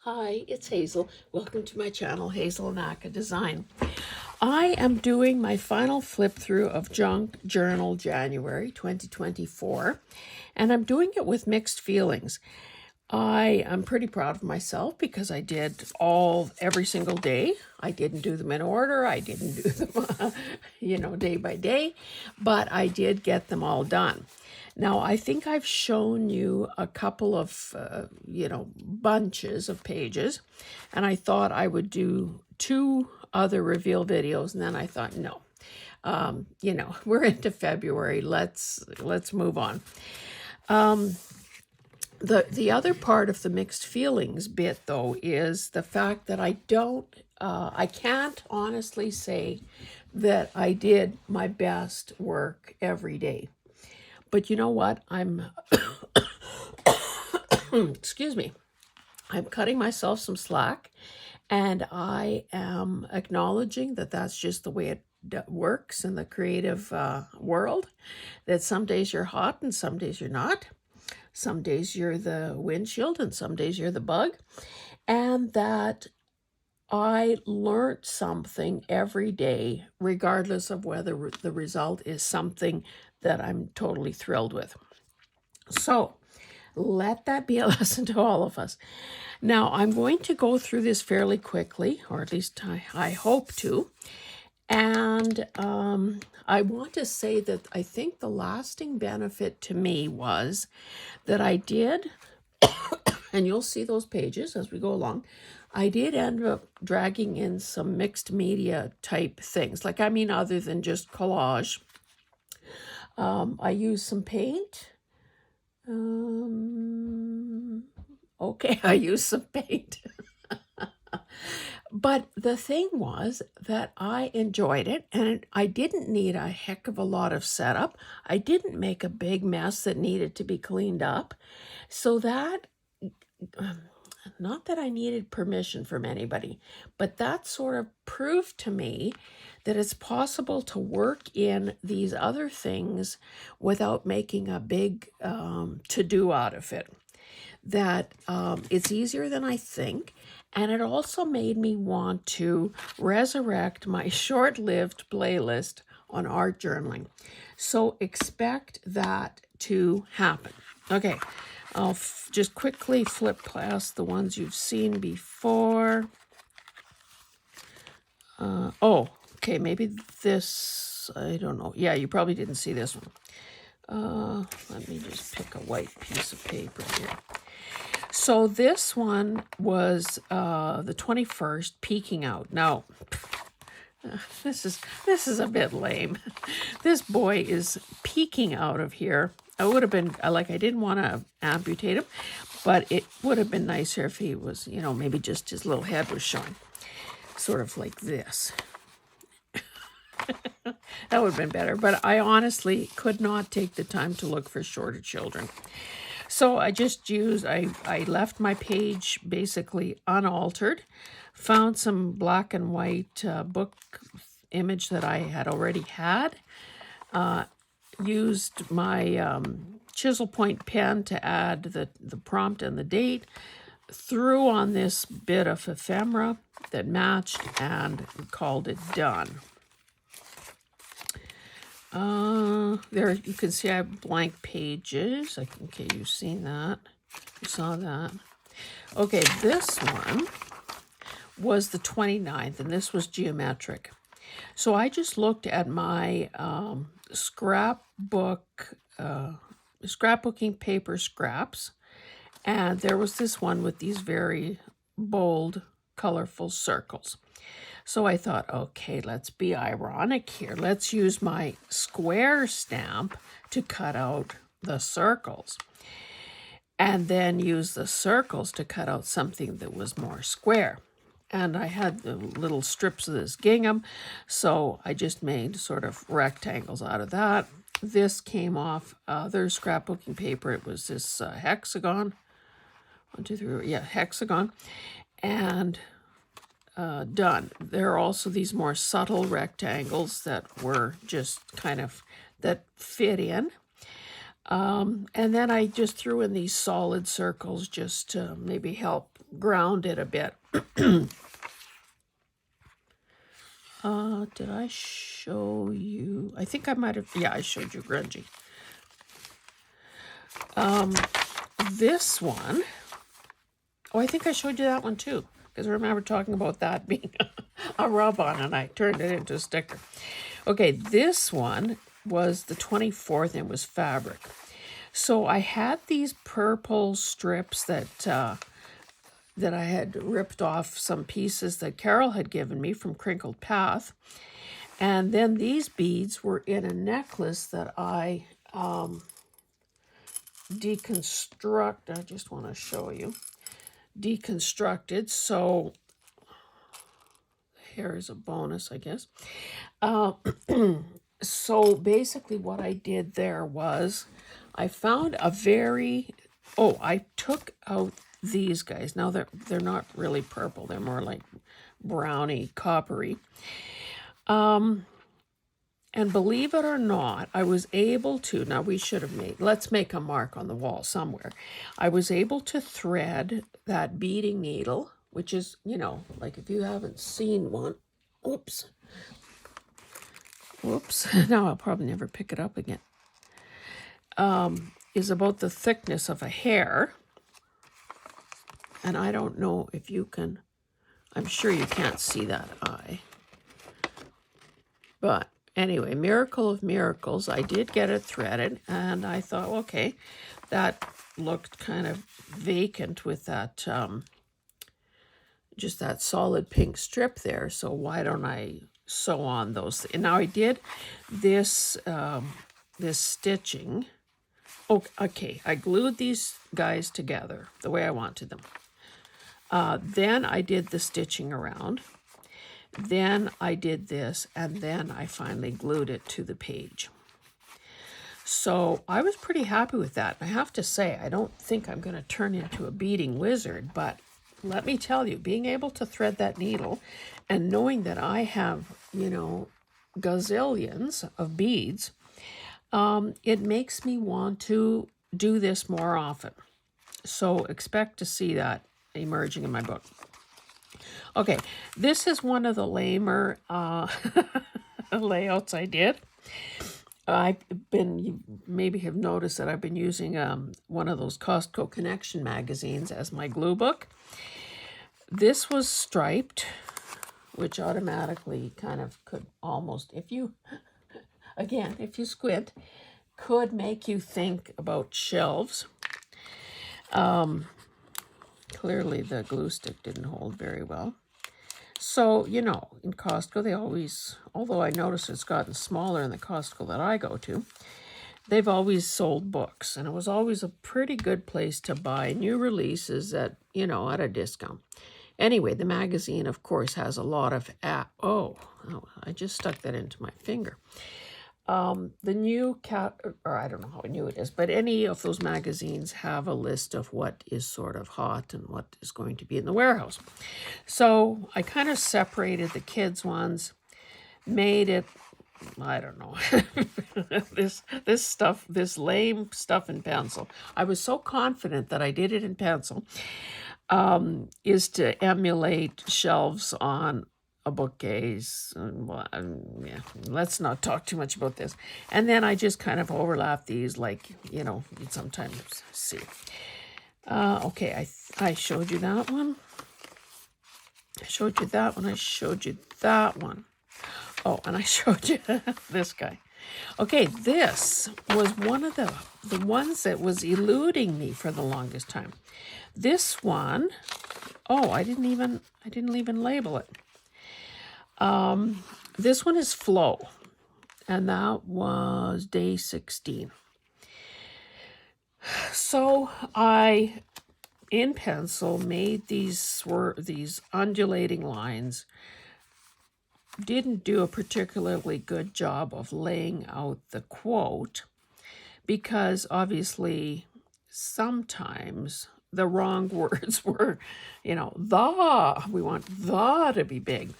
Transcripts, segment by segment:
Hi, it's Hazel. Welcome to my channel, Hazel and Aka Design. I am doing my final flip through of Junk Journal January 2024, and I'm doing it with mixed feelings. I am pretty proud of myself because I did every single day. I didn't do them in order. I didn't do them, day by day, but I did get them all done. Now, I think I've shown you a couple of, bunches of pages, and I thought I would do two other reveal videos, and then I thought, no, we're into February. Let's move on. The other part of the mixed feelings bit, though, is the fact that I can't honestly say that I did my best work every day. But you know what? Excuse me, I'm cutting myself some slack, and I am acknowledging that that's just the way it works in the creative world, that some days you're hot and some days you're not. Some days you're the windshield and some days you're the bug. And that I learned something every day, regardless of whether the result is something that I'm totally thrilled with. So let that be a lesson to all of us. Now, I'm going to go through this fairly quickly, or at least I hope to. And I want to say that I think the lasting benefit to me was that I did, and you'll see those pages as we go along, I did end up dragging in some mixed media type things. Other than just collage. I used some paint. I used some paint. But the thing was that I enjoyed it, and I didn't need a heck of a lot of setup. I didn't make a big mess that needed to be cleaned up. So that, not that I needed permission from anybody, but that sort of proved to me that it's possible to work in these other things without making a big to-do out of it. That it's easier than I think. And it also made me want to resurrect my short-lived playlist on art journaling. So expect that to happen. Okay, I'll just quickly flip past the ones you've seen before. Okay, maybe this, I don't know. Yeah, you probably didn't see this one. Let me just pick a white piece of paper here. So this one was the 21st, peeking out. Now, this is a bit lame. This boy is peeking out of here. I would have been, I didn't want to amputate him, but it would have been nicer if he was, maybe just his little head was showing. Sort of like this. That would have been better, but I honestly could not take the time to look for shorter children. So I just used, I left my page basically unaltered, found some black and white book image that I had already had, used my chisel point pen to add the prompt and the date, threw on this bit of ephemera that matched, and called it done. There you can see I have blank pages. Okay, you've seen that. You saw that. Okay, this one was the 29th, and this was geometric. So I just looked at my scrapbooking paper scraps, and there was this one with these very bold, colorful circles. So I thought, okay, let's be ironic here. Let's use my square stamp to cut out the circles, and then use the circles to cut out something that was more square. And I had the little strips of this gingham, so I just made sort of rectangles out of that. This came off other scrapbooking paper. It was this hexagon. 1, 2, 3, yeah, hexagon. And done. There are also these more subtle rectangles that were just kind of, that fit in. And then I just threw in these solid circles just to maybe help ground it a bit. Did I show you? I think I might have. Yeah, I showed you grungy. This one. Oh, I think I showed you that one too. Because I remember talking about that being a rub-on, and I turned it into a sticker. Okay, this one was the 24th, and it was fabric. So I had these purple strips that I had ripped off some pieces that Carol had given me from Crinkled Path. And then these beads were in a necklace that I deconstruct. I just want to show you. Deconstructed. So here is a bonus, I guess. So basically what I did there was I found a very... Oh, I took out these guys. Now they're not really purple. They're more like browny, coppery. And believe it or not, I was able to... Now we should have made... Let's make a mark on the wall somewhere. I was able to thread that beading needle, which is, you know, like if you haven't seen one... Oops. Whoops. Now I'll probably never pick it up again. Is about the thickness of a hair. And I don't know if you can... I'm sure you can't see that eye. But anyway, miracle of miracles, I did get it threaded. And I thought, okay, that looked kind of vacant with that... just that solid pink strip there. So why don't I sew on those? And now I did this this stitching. Oh, okay, I glued these guys together the way I wanted them. Then I did the stitching around. Then I did this, and then I finally glued it to the page. So I was pretty happy with that. I have to say, I don't think I'm going to turn into a beading wizard, but let me tell you, being able to thread that needle and knowing that I have, you know, gazillions of beads, it makes me want to do this more often. So expect to see that emerging in my book. Okay, this is one of the lamer layouts I did. You maybe have noticed that I've been using one of those Costco Connection magazines as my glue book. This was striped, which automatically kind of could almost, if you squint, could make you think about shelves. Clearly the glue stick didn't hold very well. So, you know, in Costco, they always, although I noticed it's gotten smaller in the Costco that I go to, they've always sold books. And it was always a pretty good place to buy new releases at, you know, at a discount. Anyway, the magazine, of course, has a lot of... Oh, I just stuck that into my finger. The new or I don't know how new it is, but any of those magazines have a list of what is sort of hot and what is going to be in the warehouse. So I kind of separated the kids' ones, made it, I don't know, this lame stuff in pencil. I was so confident that I did it in pencil, is to emulate shelves on a bookcase. Yeah, let's not talk too much about this. And then I just kind of overlap these, like, you know, you'd sometimes see. Okay, I showed you that one. I showed you that one. I showed you that one. Oh, and I showed you this guy. Okay, this was one of the ones that was eluding me for the longest time. This one, oh, I didn't even label it. This one is Flow, and that was day 16. So I, in pencil, made these undulating lines. Didn't do a particularly good job of laying out the quote, because obviously sometimes the wrong words were, you know, we want the to be big.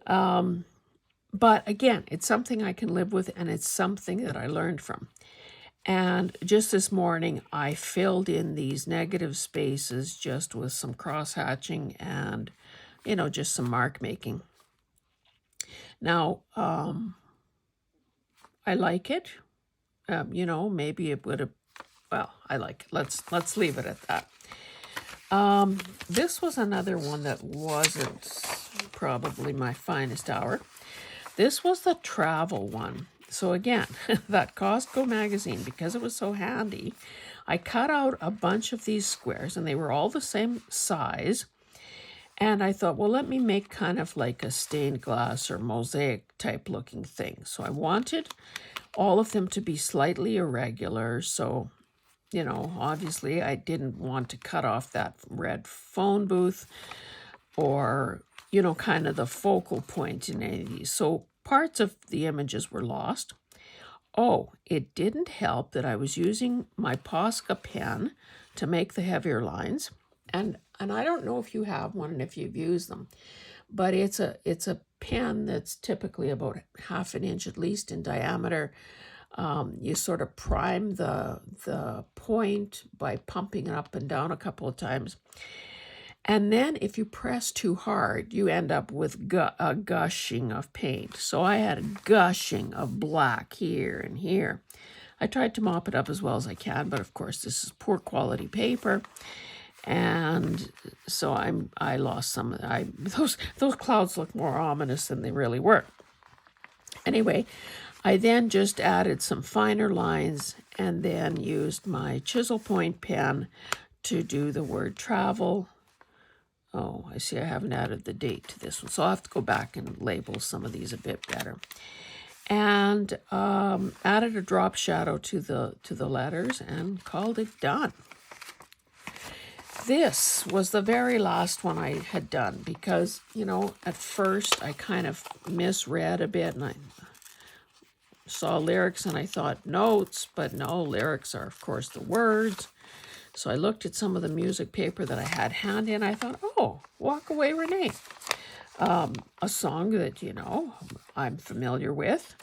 But again, it's something I can live with, and it's something that I learned from. And just this morning, I filled in these negative spaces just with some cross-hatching and, just some mark making. Now, I like it. Maybe it would have, well, I like it. Let's leave it at that. This was another one that wasn't probably my finest hour. This was the travel one. So again, that Costco magazine, because it was so handy, I cut out a bunch of these squares and they were all the same size. And I thought, well, let me make kind of like a stained glass or mosaic type looking thing. So I wanted all of them to be slightly irregular. So, obviously I didn't want to cut off that red phone booth or, kind of the focal point in any of these. So parts of the images were lost. Oh, it didn't help that I was using my Posca pen to make the heavier lines. And I don't know if you have one and if you've used them, but it's a pen that's typically about half an inch at least in diameter. You sort of prime the point by pumping it up and down a couple of times. And then if you press too hard, you end up with a gushing of paint. So I had a gushing of black here and here. I tried to mop it up as well as I can, but of course this is poor quality paper. And so I lost some of those clouds look more ominous than they really were. Anyway, I then just added some finer lines and then used my chisel point pen to do the word travel. Oh, I see I haven't added the date to this one, so I'll have to go back and label some of these a bit better. And added a drop shadow to the letters and called it done. This was the very last one I had done because, at first I kind of misread a bit and I saw lyrics and I thought notes, but no, lyrics are, of course, the words. So I looked at some of the music paper that I had handy and I thought, oh, Walk Away Renee. A song that, I'm familiar with.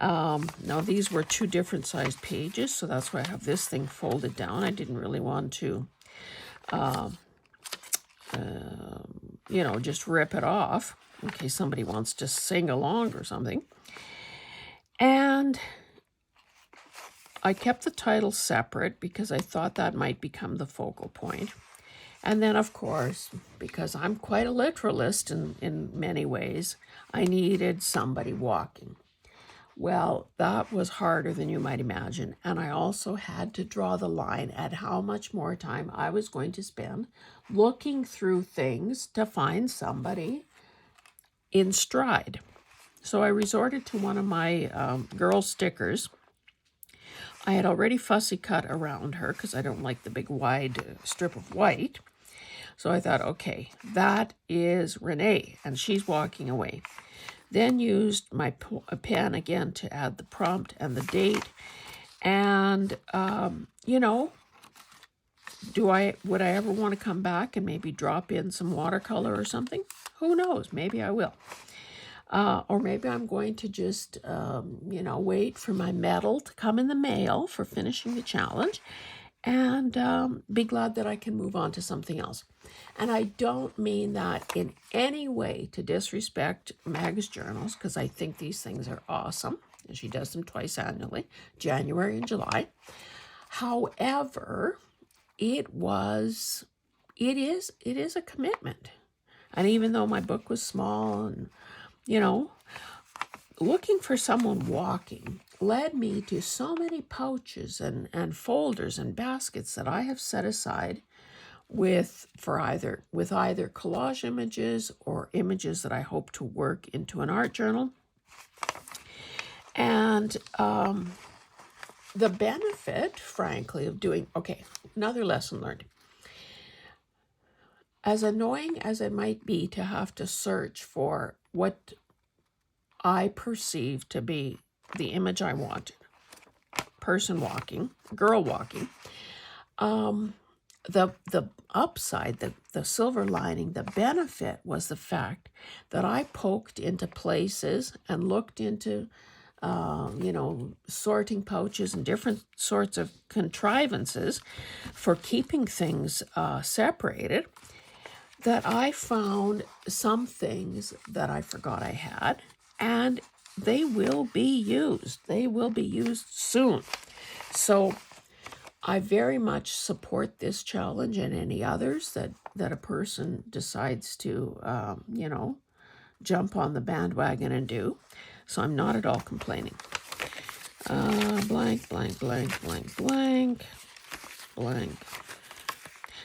Now, these were 2 different sized pages, so that's why I have this thing folded down. I didn't really want to, just rip it off in case somebody wants to sing along or something. And I kept the title separate because I thought that might become the focal point. And then, of course, because I'm quite a literalist in many ways, I needed somebody walking. Well, that was harder than you might imagine. And I also had to draw the line at how much more time I was going to spend looking through things to find somebody in stride. So I resorted to one of my girl stickers. I had already fussy cut around her because I don't like the big wide strip of white. So I thought, okay, that is Renee, and she's walking away. Then used my pen again to add the prompt and the date. And, would I ever want to come back and maybe drop in some watercolor or something? Who knows? Maybe I will. Or maybe I'm going to just, wait for my medal to come in the mail for finishing the challenge and be glad that I can move on to something else. And I don't mean that in any way to disrespect Mag's journals, because I think these things are awesome. And she does them twice annually, January and July. However, it is a commitment. And even though my book was small and, looking for someone walking led me to so many pouches and folders and baskets that I have set aside with either collage images or images that I hope to work into an art journal. And the benefit, frankly, of doing, another lesson learned. As annoying as it might be to have to search for what I perceive to be the image I wanted, person walking, girl walking, the upside, the silver lining, the benefit was the fact that I poked into places and looked into sorting pouches and different sorts of contrivances for keeping things separated, that I found some things that I forgot I had, and they will be used. They will be used soon. So I very much support this challenge and any others that a person decides to, jump on the bandwagon and do. So I'm not at all complaining. Blank, blank, blank, blank, blank, blank.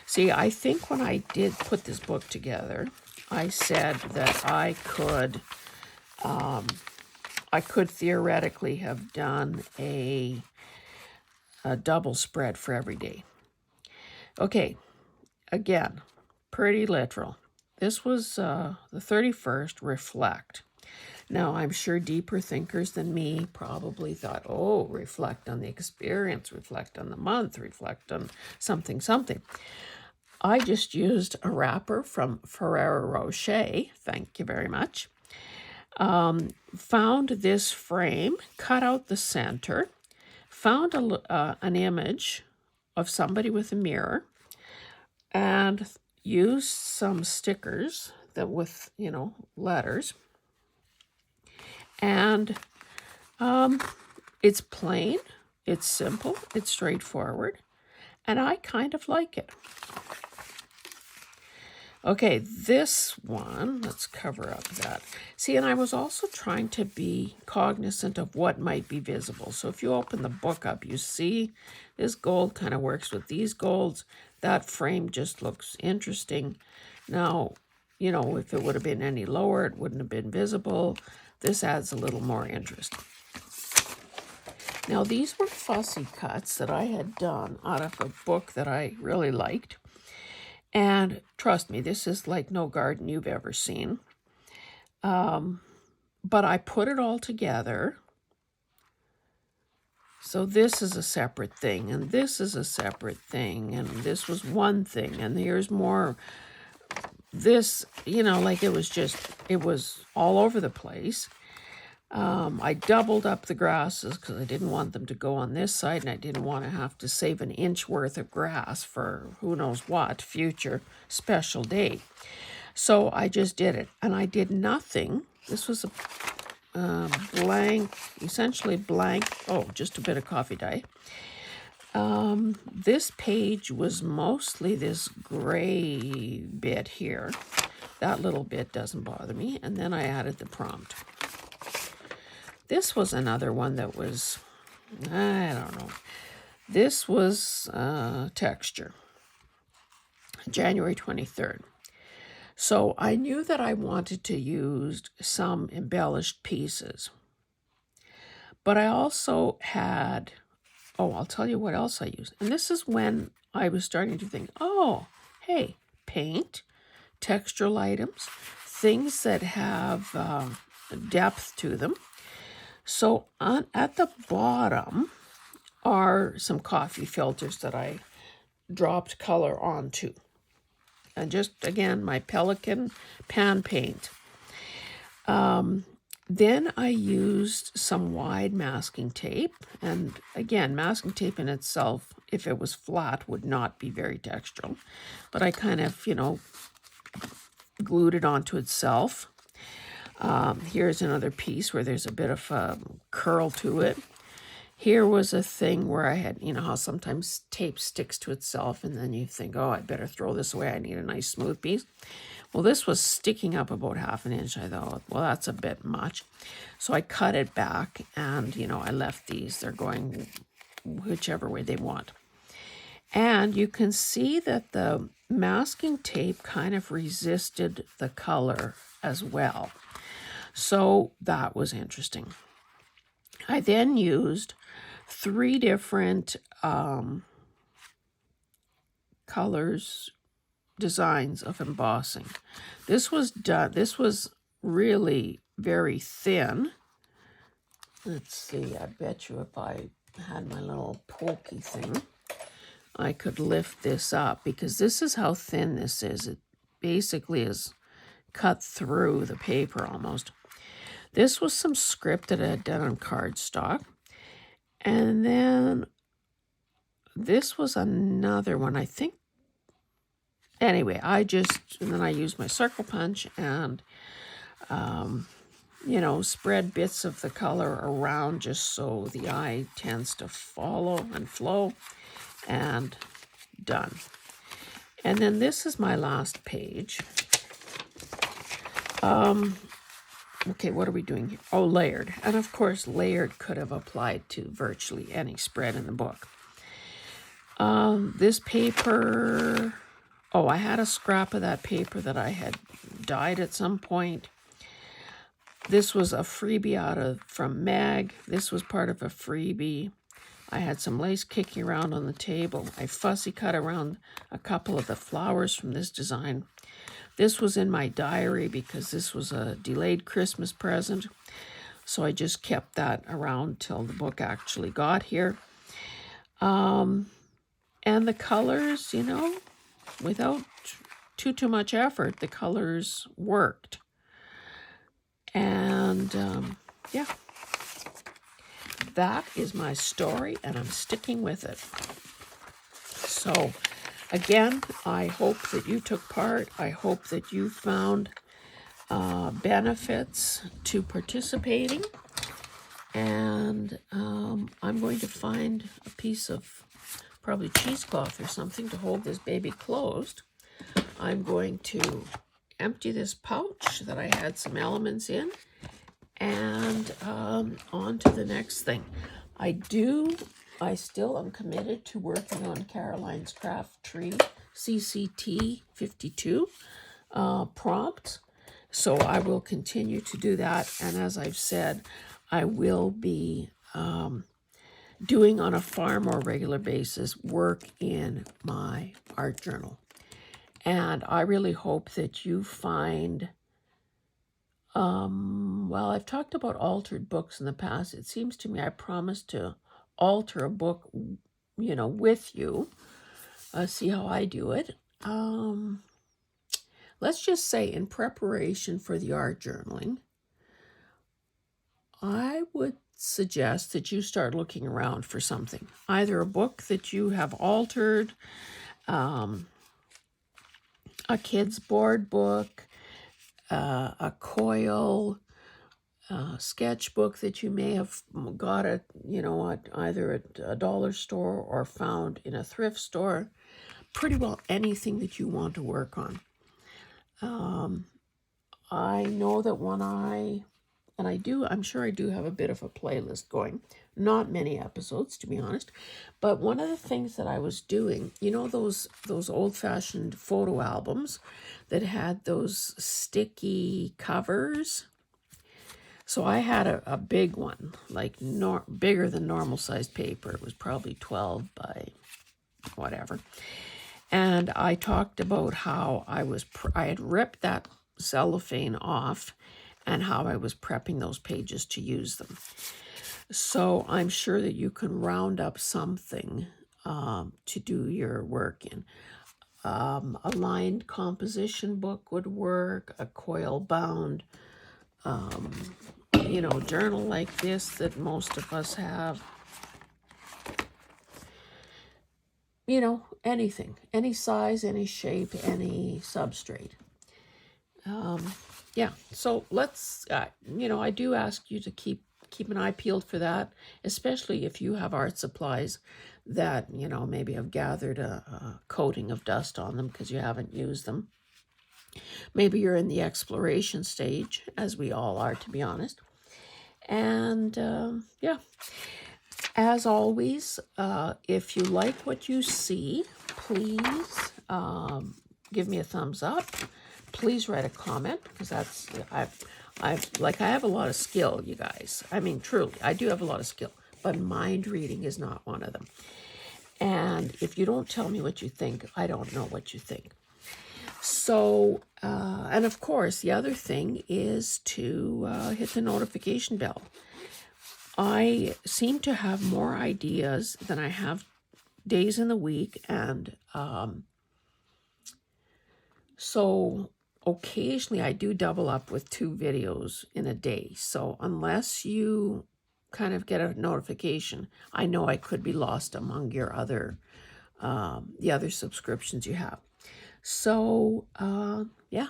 See, I think when I did put this book together, I said that I could theoretically have done a double spread for every day. Okay, again, pretty literal. This was the 31st, reflect. Now, I'm sure deeper thinkers than me probably thought, oh, reflect on the experience, reflect on the month, reflect on something, something. I just used a wrapper from Ferrero Rocher, thank you very much. Found this frame, cut out the center, found an image of somebody with a mirror, and used some stickers that with, letters. And it's plain, it's simple, it's straightforward, and I kind of like it. Okay, this one, let's cover up that. See, and I was also trying to be cognizant of what might be visible. So if you open the book up, you see this gold kind of works with these golds. That frame just looks interesting. Now, if it would have been any lower, it wouldn't have been visible. This adds a little more interest. Now, these were fussy cuts that I had done out of a book that I really liked. And trust me, this is like no garden you've ever seen. But I put it all together. So this is a separate thing, and this is a separate thing, and this was one thing, and here's more. This, like it was all over the place. I doubled up the grasses because I didn't want them to go on this side, and I didn't want to have to save an inch worth of grass for who knows what future special day. So I just did it, and I did nothing. This was a blank, essentially blank, just a bit of coffee dye. This page was mostly this gray bit here. That little bit doesn't bother me, and then I added the prompt. This was another one that was, I don't know. This was texture, January 23rd. So I knew that I wanted to use some embellished pieces. But I also had, I'll tell you what else I used. And this is when I was starting to think, hey, paint, textural items, things that have depth to them. So at the bottom are some coffee filters that I dropped color onto. And just, again, my Pelican pan paint. Then I used some wide masking tape. And again, masking tape in itself, if it was flat, would not be very textural. But I kind of, glued it onto itself. Here's another piece where there's a bit of a curl to it. Here was a thing where I had, how sometimes tape sticks to itself and then you think, I better throw this away. I need a nice smooth piece. Well, this was sticking up about 1/2 inch. I thought, well, that's a bit much. So I cut it back and, I left these. They're going whichever way they want. And you can see that the masking tape kind of resisted the color as well. So that was interesting. I then used 3 different colors, designs of embossing. This was really very thin. Let's see, I bet you if I had my little pokey thing, I could lift this up because this is how thin this is. It basically is cut through the paper almost. This was some script that I had done on cardstock. And then this was another one, I think. Anyway, and then I used my circle punch and, you know, spread bits of the color around just so the eye tends to follow and flow, and done. And then this is my last page. Okay, what are we doing here? Oh, layered. And of course, layered could have applied to virtually any spread in the book. This paper, oh, I had a scrap of that paper that I had dyed at some point. This was a freebie from Meg. This was part of a freebie. I had some lace kicking around on the table. I fussy cut around a couple of the flowers from this design. This was in my diary because this was a delayed Christmas present. So I just kept that around till the book actually got here. And the colors, you know, without too much effort, the colors worked. And yeah, that is my story, and I'm sticking with it. So again, I hope that you took part. I hope that you found benefits to participating. And I'm going to find a piece of probably cheesecloth or something to hold this baby closed. I'm going to empty this pouch that I had some elements in, and on to the next thing. I still am committed to working on Caroline's Craft Tree CCT 52 prompt. So I will continue to do that. And as I've said, I will be doing on a far more regular basis work in my art journal. And I really hope that you find, well, I've talked about altered books in the past. It seems to me I promised to alter a book, you know, with you. See how I do it. Let's just say in preparation for the art journaling, I would suggest that you start looking around for something. Either a book that you have altered, a kid's board book, a coil, sketchbook that you may have got at, you know, either at a dollar store or found in a thrift store. Pretty well anything that you want to work on. I know that I'm sure I do have a bit of a playlist going. Not many episodes, to be honest. But one of the things that I was doing, you know, those old-fashioned photo albums that had those sticky covers? So I had a big one, like bigger than normal sized paper. It was probably 12 by whatever. And I talked about how I had ripped that cellophane off and how I was prepping those pages to use them. So I'm sure that you can round up something to do your work in. A lined composition book would work, a coil bound, you know, journal like this that most of us have. You know, anything, any size, any shape, any substrate. Yeah, so let's, you know, I do ask you to keep an eye peeled for that, especially if you have art supplies that, you know, maybe have gathered a coating of dust on them because you haven't used them. Maybe you're in the exploration stage, as we all are, to be honest. And yeah, as always, if you like what you see, please give me a thumbs up. Please write a comment, because that's, I have a lot of skill, you guys. I mean, truly, I do have a lot of skill, but mind reading is not one of them. And if you don't tell me what you think, I don't know what you think. So, and of course, the other thing is to hit the notification bell. I seem to have more ideas than I have days in the week, and so occasionally I do double up with 2 videos in a day. So unless you kind of get a notification, I know I could be lost among your other, the other subscriptions you have. So, yeah,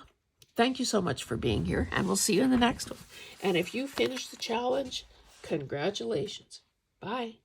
thank you so much for being here, and we'll see you in the next one. And if you finish the challenge, congratulations. Bye.